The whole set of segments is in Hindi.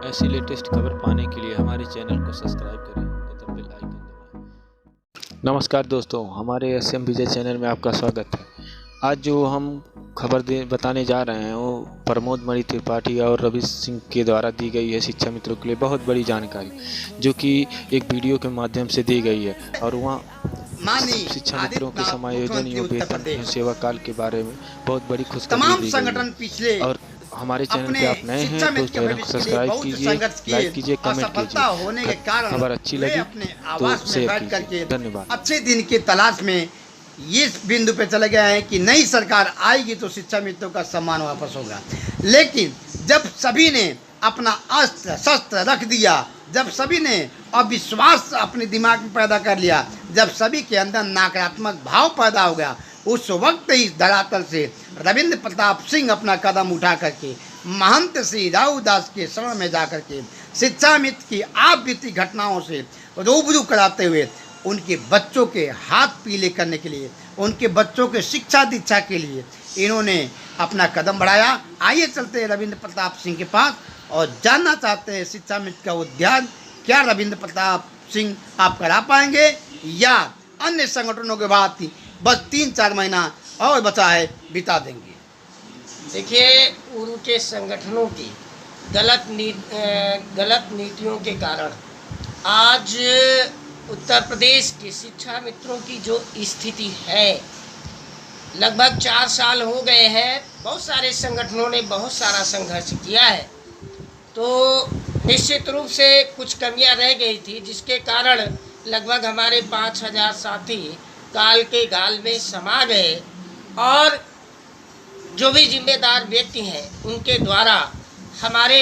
ऐसी लेटेस्ट खबर पाने के लिए हमारे चैनल को सब्सक्राइब करें तथा बेल आइकन दबाएं। नमस्कार दोस्तों, हमारे SM विजय चैनल में आपका स्वागत है। आज जो हम खबर बताने जा रहे हैं वो प्रमोद मणि त्रिपाठी और रवि सिंह के द्वारा दी गई है। शिक्षा मित्रों के लिए बहुत बड़ी जानकारी जो कि एक वीडियो के माध्यम से दी गई है और वहाँ शिक्षा मित्रों के समायोजन एवं वेतन सेवा काल के बारे में बहुत बड़ी खुशखबरी दी गई है। और हमारे चैनल पे आप नए हैं तो चैनल को सब्सक्राइब कीजिए, लाइक कीजिए, कमेंट कीजिए। खबर अच्छी लगी तो शेयर कीजिए। धन्यवाद। अच्छे दिन की तलाश में ये बिंदु पे चले गए हैं कि नई सरकार आएगी तो शिक्षा मित्रों का सम्मान वापस होगा। लेकिन जब सभी ने अपना अस्त्र शस्त्र रख दिया, जब सभी ने अविश्वास अपने दिमाग में पैदा कर लिया, जब सभी के अंदर नकारात्मक भाव पैदा हो गया, उस वक्त ही धरातल से रविंद्र प्रताप सिंह अपना कदम उठा करके महंत श्री राव दास के शरण में जा करके शिक्षा मित्र की आप बीती घटनाओं से रूबरू कराते हुए उनके बच्चों के हाथ पीले करने के लिए, उनके बच्चों के शिक्षा दीक्षा के लिए इन्होंने अपना कदम बढ़ाया। आइए चलते हैं रविंद्र प्रताप सिंह के पास और जानना चाहते हैं शिक्षा मित्र का उद्यान क्या रविंद्र प्रताप सिंह आप करा पाएंगे या अन्य संगठनों के बाद बस 3-4 महीना और बचा है बिता देंगे। देखिए, पूर्व के संगठनों की गलत नीतियों के कारण आज उत्तर प्रदेश के शिक्षा मित्रों की जो स्थिति है, लगभग 4 साल हो गए हैं। बहुत सारे संगठनों ने बहुत सारा संघर्ष किया है, तो निश्चित रूप से कुछ कमियां रह गई थी, जिसके कारण लगभग हमारे 5000 साथी काल के गाल में समा गए और जो भी जिम्मेदार व्यक्ति हैं उनके द्वारा हमारे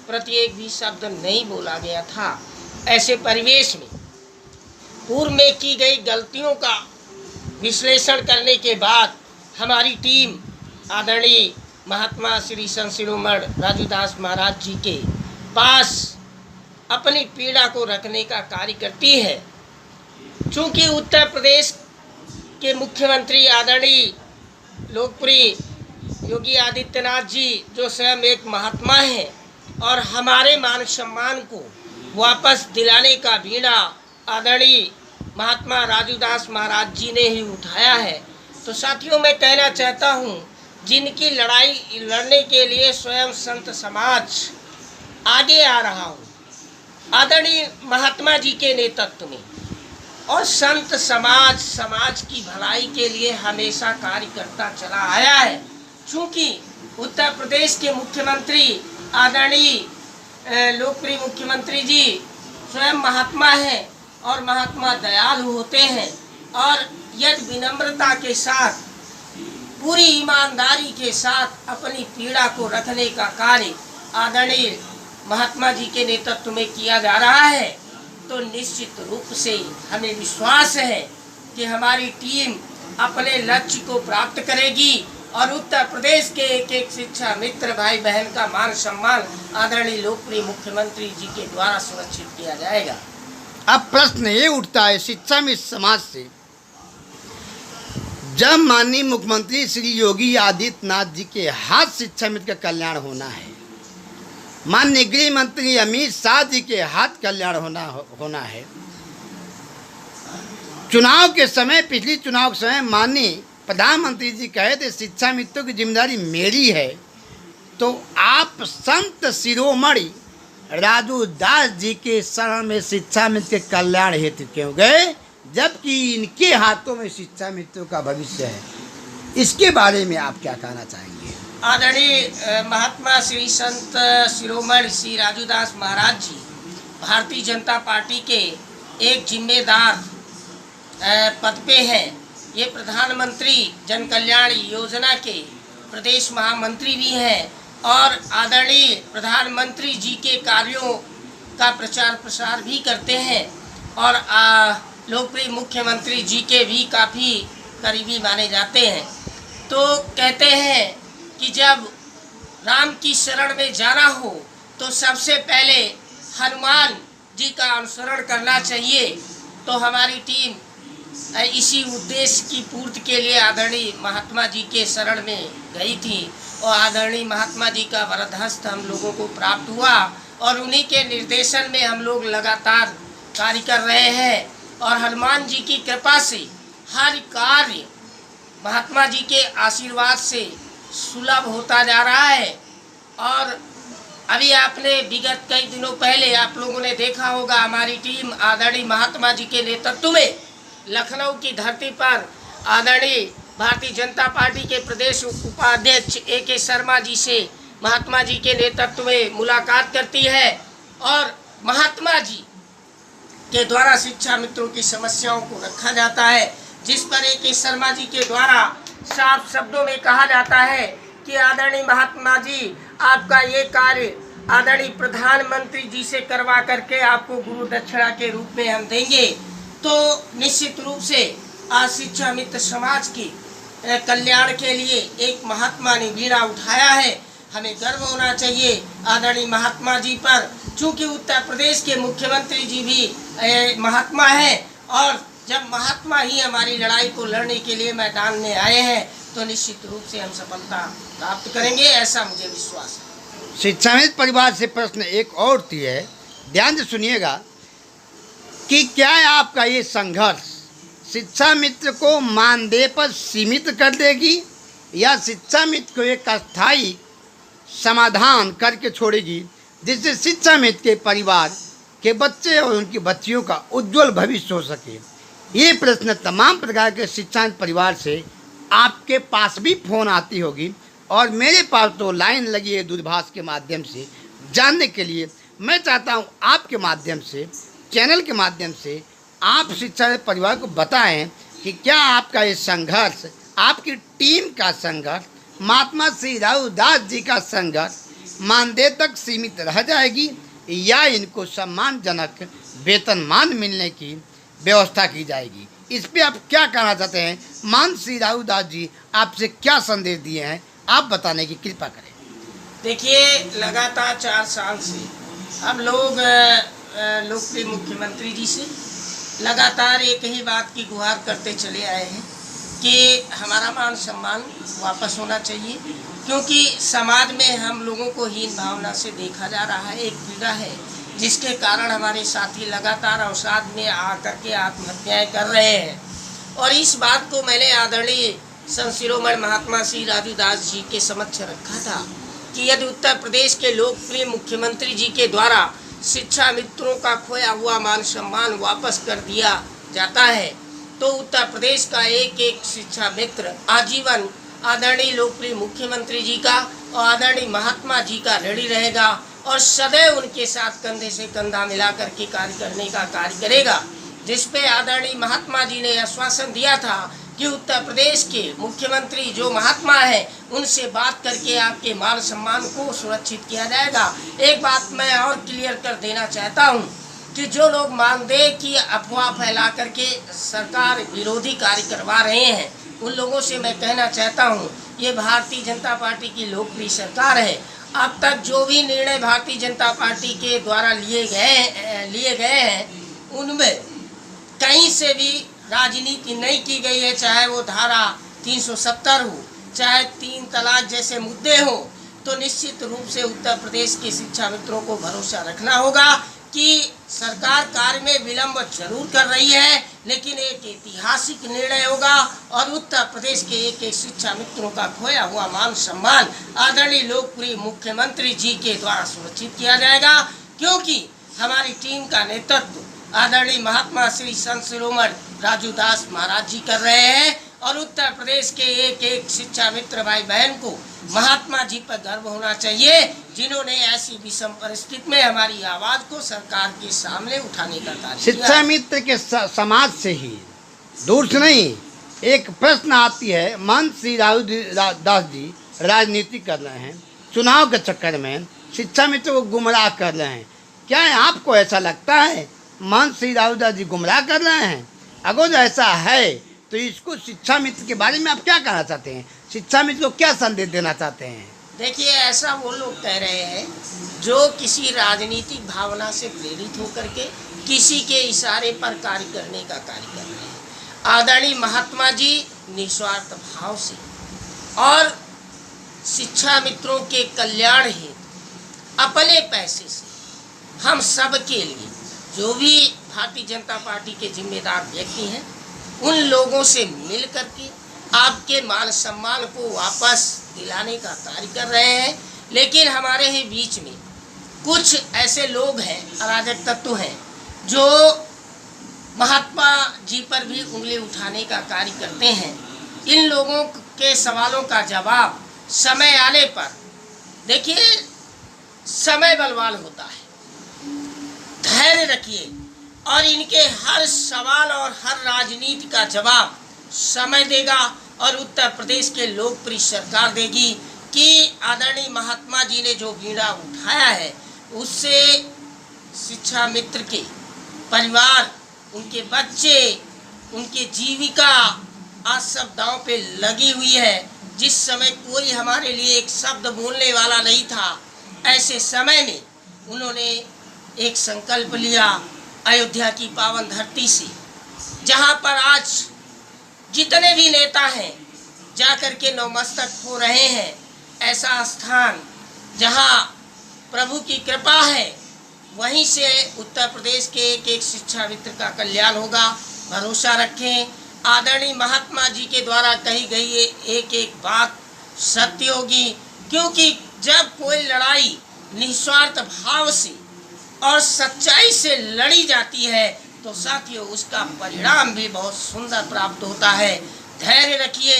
प्रति एक भी शब्द नहीं बोला गया था। ऐसे परिवेश में पूर्व में की गई गलतियों का विश्लेषण करने के बाद हमारी टीम आदरणीय महात्मा श्री संत शिरोमणि राजूदास महाराज जी के पास अपनी पीड़ा को रखने का कार्य करती है। चूँकि उत्तर प्रदेश के मुख्यमंत्री आदरणीय लोकप्रिय योगी आदित्यनाथ जी जो स्वयं एक महात्मा हैं और हमारे मान सम्मान को वापस दिलाने का बीड़ा आदरणीय महात्मा राजूदास महाराज जी ने ही उठाया है। तो साथियों, मैं कहना चाहता हूँ, जिनकी लड़ाई लड़ने के लिए स्वयं संत समाज आगे आ रहा हो आदरणीय महात्मा जी के नेतृत्व में, और संत समाज की भलाई के लिए हमेशा कार्य करता चला आया है। चूँकि उत्तर प्रदेश के मुख्यमंत्री आदरणीय लोकप्रिय मुख्यमंत्री जी स्वयं महात्मा हैं और महात्मा दयालु होते हैं, और यदि विनम्रता के साथ पूरी ईमानदारी के साथ अपनी पीड़ा को रखने का कार्य आदरणीय महात्मा जी के नेतृत्व में किया जा रहा है, तो निश्चित रूप से हमें विश्वास है कि हमारी टीम अपने लक्ष्य को प्राप्त करेगी और उत्तर प्रदेश के एक एक शिक्षा मित्र भाई बहन का मान सम्मान आदरणीय लोकप्रिय मुख्यमंत्री जी के द्वारा सुरक्षित किया जाएगा। अब प्रश्न ये उठता है शिक्षा मित्र समाज से, जब माननीय मुख्यमंत्री श्री योगी आदित्यनाथ जी के हाथ शिक्षा मित्र का कल्याण होना है, माननीय गृह मंत्री अमित शाह जी के हाथ कल्याण होना है, चुनाव के समय, पिछली चुनाव के समय माननीय प्रधानमंत्री जी कहे थे शिक्षा मित्रों की जिम्मेदारी मेरी है, तो आप संत शिरोमणि राजू दास जी के शरण में शिक्षा मित्र के कल्याण हेतु क्यों गए, जबकि इनके हाथों में शिक्षा मित्रों का भविष्य है। इसके बारे में आप क्या कहना चाहेंगे? आदरणीय महात्मा श्री संत शिरोमणि श्री राजूदास महाराज जी भारतीय जनता पार्टी के एक जिम्मेदार पद पे हैं। ये प्रधानमंत्री जन कल्याण योजना के प्रदेश महामंत्री भी हैं और आदरणीय प्रधानमंत्री जी के कार्यों का प्रचार प्रसार भी करते हैं और लोकप्रिय मुख्यमंत्री जी के भी काफ़ी करीबी माने जाते हैं। तो कहते हैं कि जब राम की शरण में जाना हो तो सबसे पहले हनुमान जी का अनुसरण करना चाहिए। तो हमारी टीम इसी उद्देश्य की पूर्ति के लिए आदरणीय महात्मा जी के शरण में गई थी और आदरणीय महात्मा जी का वरद हस्त हम लोगों को प्राप्त हुआ और उन्हीं के निर्देशन में हम लोग लगातार कार्य कर रहे हैं और हनुमान जी की कृपा से हर कार्य महात्मा जी के आशीर्वाद से सुलभ होता जा रहा है। और अभी आपने विगत कई दिनों पहले आप लोगों ने देखा होगा, हमारी टीम आदरणीय महात्मा जी के नेतृत्व में लखनऊ की धरती पर आदरणीय भारतीय जनता पार्टी के प्रदेश उपाध्यक्ष AK शर्मा जी से महात्मा जी के नेतृत्व में मुलाकात करती है और महात्मा जी के द्वारा शिक्षा मित्रों की समस्याओं को रखा जाता है, जिस पर AK शर्मा जी के द्वारा साफ शब्दों में कहा जाता है कि आदरणीय महात्मा जी, आपका ये कार्य आदरणीय प्रधानमंत्री जी से करवा करके आपको गुरु दक्षिणा के रूप में हम देंगे। तो निश्चित रूप से आज शिक्षा मित्र समाज की कल्याण के लिए एक महात्मा ने बीड़ा उठाया है। हमें गर्व होना चाहिए आदरणीय महात्मा जी पर, चूँकि उत्तर प्रदेश के मुख्यमंत्री जी भी महात्मा हैं और जब महात्मा ही हमारी लड़ाई को लड़ने के लिए मैदान में आए हैं तो निश्चित रूप से हम सफलता प्राप्त करेंगे, ऐसा मुझे विश्वास है। शिक्षामित्र परिवार से प्रश्न एक और थी है, ध्यान से सुनिएगा कि क्या आपका ये संघर्ष शिक्षा मित्र को मानदेय पर सीमित कर देगी या शिक्षा मित्र को एक अस्थायी समाधान करके छोड़ेगी, जिससे शिक्षा मित्र के परिवार के बच्चे और उनकी बच्चियों का उज्जवल भविष्य हो सके। ये प्रश्न तमाम प्रकार के शिक्षा परिवार से आपके पास भी फ़ोन आती होगी और मेरे पास तो लाइन लगी है दूरभाष के माध्यम से। जानने के लिए मैं चाहता हूँ आपके माध्यम से, चैनल के माध्यम से आप शिक्षा परिवार को बताएं कि क्या आपका ये संघर्ष, आपकी टीम का संघर्ष, महात्मा श्री राहुदास जी का संघर्ष मानदेय तक सीमित रह जाएगी या इनको सम्मानजनक वेतनमान मिलने की व्यवस्था की जाएगी। इस पे आप क्या कहना चाहते हैं? मान श्री राहुदास जी आपसे क्या संदेश दिए हैं, आप बताने की कृपा करें। देखिए, लगातार 4 साल से हम लोग लोकप्रिय मुख्यमंत्री जी से लगातार एक ही बात की गुहार करते चले आए हैं कि हमारा मान सम्मान वापस होना चाहिए, क्योंकि समाज में हम लोगों को हीन भावना से देखा जा रहा है। एक पीड़ा है जिसके कारण हमारे साथी लगातार अवसाद में आकर के आत्महत्याएं कर रहे हैं। और इस बात को मैंने आदरणीय संत शिरोमणि महात्मा श्री राजूदास जी के समक्ष रखा था कि यदि उत्तर प्रदेश के लोकप्रिय मुख्यमंत्री जी के द्वारा शिक्षा मित्रों का खोया हुआ मान सम्मान वापस कर दिया जाता है तो उत्तर प्रदेश का एक एक शिक्षा मित्र आजीवन आदरणीय लोकप्रिय मुख्यमंत्री जी का और आदरणीय महात्मा जी का ऋणी रहेगा और सदैव उनके साथ कंधे से कंधा मिला करके कार्य करने का कार्य करेगा। जिस पे आदरणीय महात्मा जी ने आश्वासन दिया था कि उत्तर प्रदेश के मुख्यमंत्री जो महात्मा है उनसे बात करके आपके मान सम्मान को सुरक्षित किया जाएगा। एक बात मैं और क्लियर कर देना चाहता हूं कि जो लोग मानदेय की अफवाह फैला करके सरकार विरोधी कार्य करवा रहे हैं उन लोगों से मैं कहना चाहता हूं, ये भारतीय जनता पार्टी की लोकप्रिय सरकार है। अब तक जो भी निर्णय भारतीय जनता पार्टी के द्वारा लिए गए हैं उनमें कहीं से भी राजनीति नहीं की गई है, चाहे वो धारा 370 हो, चाहे 3 तलाक जैसे मुद्दे हो। तो निश्चित रूप से उत्तर प्रदेश के शिक्षा मित्रों को भरोसा रखना होगा कि सरकार कार्य में विलंब जरूर कर रही है, लेकिन एक ऐतिहासिक निर्णय होगा और उत्तर प्रदेश के एक एक शिक्षा मित्रों का खोया हुआ मान सम्मान आदरणीय लोकप्रिय मुख्यमंत्री जी के द्वारा सुरक्षित किया जाएगा, क्योंकि हमारी टीम का नेतृत्व आदरणीय महात्मा श्री संत शिरोमणि राजूदास महाराज जी कर रहे हैं और उत्तर प्रदेश के एक एक शिक्षा मित्र भाई बहन को महात्मा जी पर गर्व होना चाहिए, जिन्होंने ऐसी विषम परिस्थिति में हमारी आवाज को सरकार के सामने उठाने का कार्य किया। शिक्षा मित्र के समाज से ही दूर से नहीं, एक प्रश्न आती है, मान श्री राहुदास जी राजनीति कर रहे हैं, चुनाव के चक्कर में शिक्षा मित्र को गुमराह कर रहे हैं। क्या आपको ऐसा लगता है मान श्री राहुदास जी गुमराह कर रहे हैं? अगर ऐसा है तो इसको शिक्षा मित्र के बारे में आप क्या कहना चाहते हैं? शिक्षा मित्र को क्या संदेश देना चाहते हैं? देखिए, ऐसा वो लोग कह रहे हैं जो किसी राजनीतिक भावना से प्रेरित होकर के किसी के इशारे पर कार्य करने का कार्य कर रहे हैं। आदरणीय महात्मा जी निस्वार्थ भाव से और शिक्षा मित्रों के कल्याण हेतु अपने पैसे से सबके लिए जो भी भारतीय जनता पार्टी के जिम्मेदार व्यक्ति हैं उन लोगों से मिल करके आपके मान सम्मान को वापस दिलाने का कार्य कर रहे हैं। लेकिन हमारे ही बीच में कुछ ऐसे लोग हैं, अराजक तत्व हैं, जो महात्मा जी पर भी उंगली उठाने का कार्य करते हैं। इन लोगों के सवालों का जवाब समय आने पर, देखिए समय बलवान होता है, धैर्य रखिए और इनके हर सवाल और हर राजनीति का जवाब समय देगा और उत्तर प्रदेश के लोकप्रिय सरकार देगी कि आदरणीय महात्मा जी ने जो बीड़ा उठाया है उससे शिक्षा मित्र के परिवार, उनके बच्चे, उनकी जीविका आज सब दांव पे लगी हुई है। जिस समय कोई हमारे लिए एक शब्द बोलने वाला नहीं था, ऐसे समय में उन्होंने एक संकल्प लिया अयोध्या की पावन धरती से, जहां पर आज जितने भी नेता हैं जाकर के नतमस्तक हो रहे हैं। ऐसा स्थान जहां प्रभु की कृपा है, वहीं से उत्तर प्रदेश के एक एक शिक्षा मित्र का कल्याण होगा। भरोसा रखें, आदरणीय महात्मा जी के द्वारा कही गई एक एक बात सत्य होगी, क्योंकि जब कोई लड़ाई निस्वार्थ भाव से और सच्चाई से लड़ी जाती है तो साथियों उसका परिणाम भी बहुत सुंदर प्राप्त होता है। धैर्य रखिए,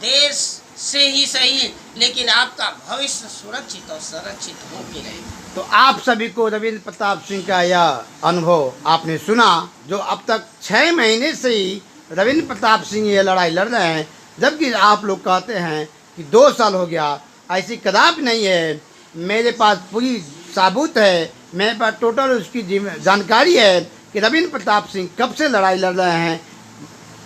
देश से ही सही लेकिन आपका भविष्य सुरक्षित और संरक्षित होके रहे। तो आप सभी को रविंद्र प्रताप सिंह का यह अनुभव आपने सुना, जो अब तक 6 महीने से ही रविंद्र प्रताप सिंह ये लड़ाई लड़ रहे हैं, जबकि आप लोग कहते हैं कि 2 साल हो गया। ऐसी कदापि नहीं है, मेरे पास पूरी सबूत है, मेरे पास टोटल उसकी जानकारी है कि रविंद्र प्रताप सिंह कब से लड़ाई लड़ रहे हैं।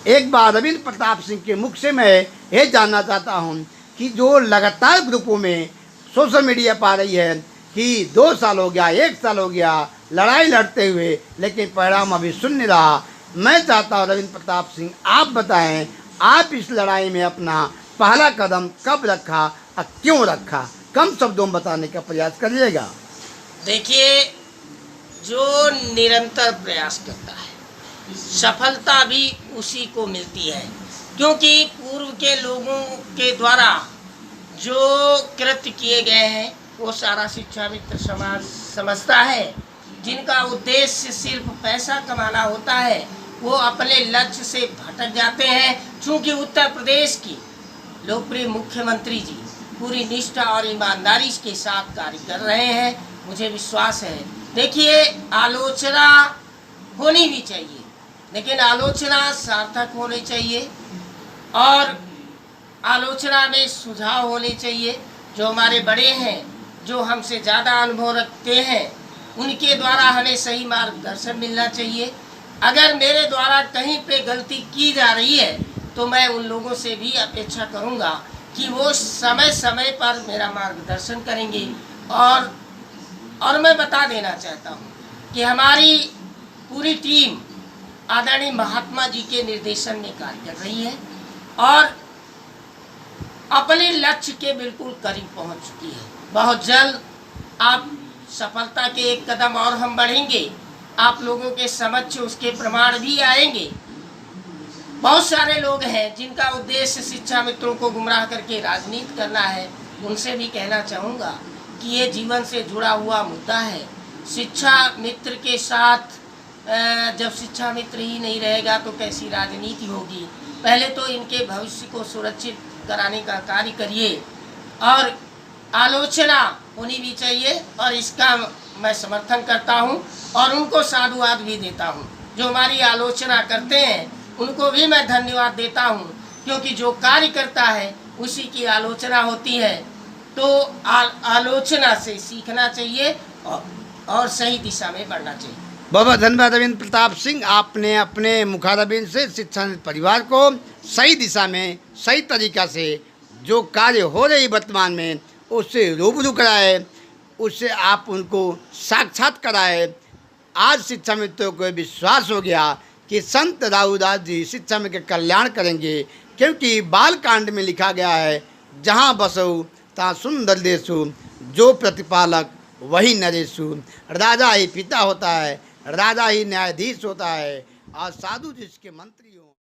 एक बार रविंद्र प्रताप सिंह के मुख से मैं ये जानना चाहता हूँ कि जो लगातार ग्रुपों में सोशल मीडिया पा रही है कि 2 साल हो गया, 1 साल हो गया लड़ाई लड़ते हुए, लेकिन परिणाम अभी शून्य रहा। मैं चाहता हूँ रविंद्र प्रताप सिंह आप बताएं, आप इस लड़ाई में अपना पहला कदम कब रखा और क्यों रखा, कम शब्दों में बताने का प्रयास करिएगा। देखिए, जो निरंतर प्रयास करता है सफलता भी उसी को मिलती है, क्योंकि पूर्व के लोगों के द्वारा जो कृत्य किए गए हैं वो सारा शिक्षा मित्र समाज समझता है। जिनका उद्देश्य सिर्फ पैसा कमाना होता है वो अपने लक्ष्य से भटक जाते हैं। चूँकि उत्तर प्रदेश की लोकप्रिय मुख्यमंत्री जी पूरी निष्ठा और ईमानदारी के साथ कार्य कर रहे हैं, मुझे विश्वास है। देखिए, आलोचना होनी भी चाहिए, लेकिन आलोचना सार्थक होनी चाहिए और आलोचना में सुझाव होने चाहिए। जो हमारे बड़े हैं, जो हमसे ज़्यादा अनुभव रखते हैं, उनके द्वारा हमें सही मार्गदर्शन मिलना चाहिए। अगर मेरे द्वारा कहीं पे गलती की जा रही है तो मैं उन लोगों से भी अपेक्षा करूंगा कि वो समय समय पर मेरा मार्गदर्शन करेंगे। और मैं बता देना चाहता हूँ कि हमारी पूरी टीम आदरणीय महात्मा जी के निर्देशन में कार्य कर रही है और अपने लक्ष्य के बिल्कुल करीब पहुँच चुकी है। बहुत जल्द आप सफलता के एक कदम और हम बढ़ेंगे, आप लोगों के समक्ष उसके प्रमाण भी आएंगे। बहुत सारे लोग हैं जिनका उद्देश्य शिक्षा मित्रों को गुमराह करके राजनीति करना है, उनसे भी कहना चाहूँगा कि ये जीवन से जुड़ा हुआ मुद्दा है। शिक्षा मित्र के साथ जब शिक्षा मित्र ही नहीं रहेगा तो कैसी राजनीति होगी। पहले तो इनके भविष्य को सुरक्षित कराने का कार्य करिए और आलोचना होनी भी चाहिए और इसका मैं समर्थन करता हूं और उनको साधुवाद भी देता हूं। जो हमारी आलोचना करते हैं उनको भी मैं धन्यवाद देता हूं, क्योंकि जो कार्य करता है उसी की आलोचना होती है। तो आलोचना से सीखना चाहिए और सही दिशा में बढ़ना चाहिए। बहुत धन्यवाद रविंद्र प्रताप सिंह, आपने अपने मुखारबिन से शिक्षा परिवार को सही दिशा में सही तरीका से जो कार्य हो रही वर्तमान में उससे रूबरू कराए, उससे आप उनको साक्षात कराए। आज शिक्षा मित्रों को विश्वास हो गया कि संत राउदास जी शिक्षा में के कल्याण करेंगे, क्योंकि बाल कांड में लिखा गया है, जहाँ बसो ता सुंदर देशो, जो प्रतिपालक वही नरेशु। राजा ही पिता होता है, राजा ही न्यायाधीश होता है, और साधु जिसके मंत्री हो।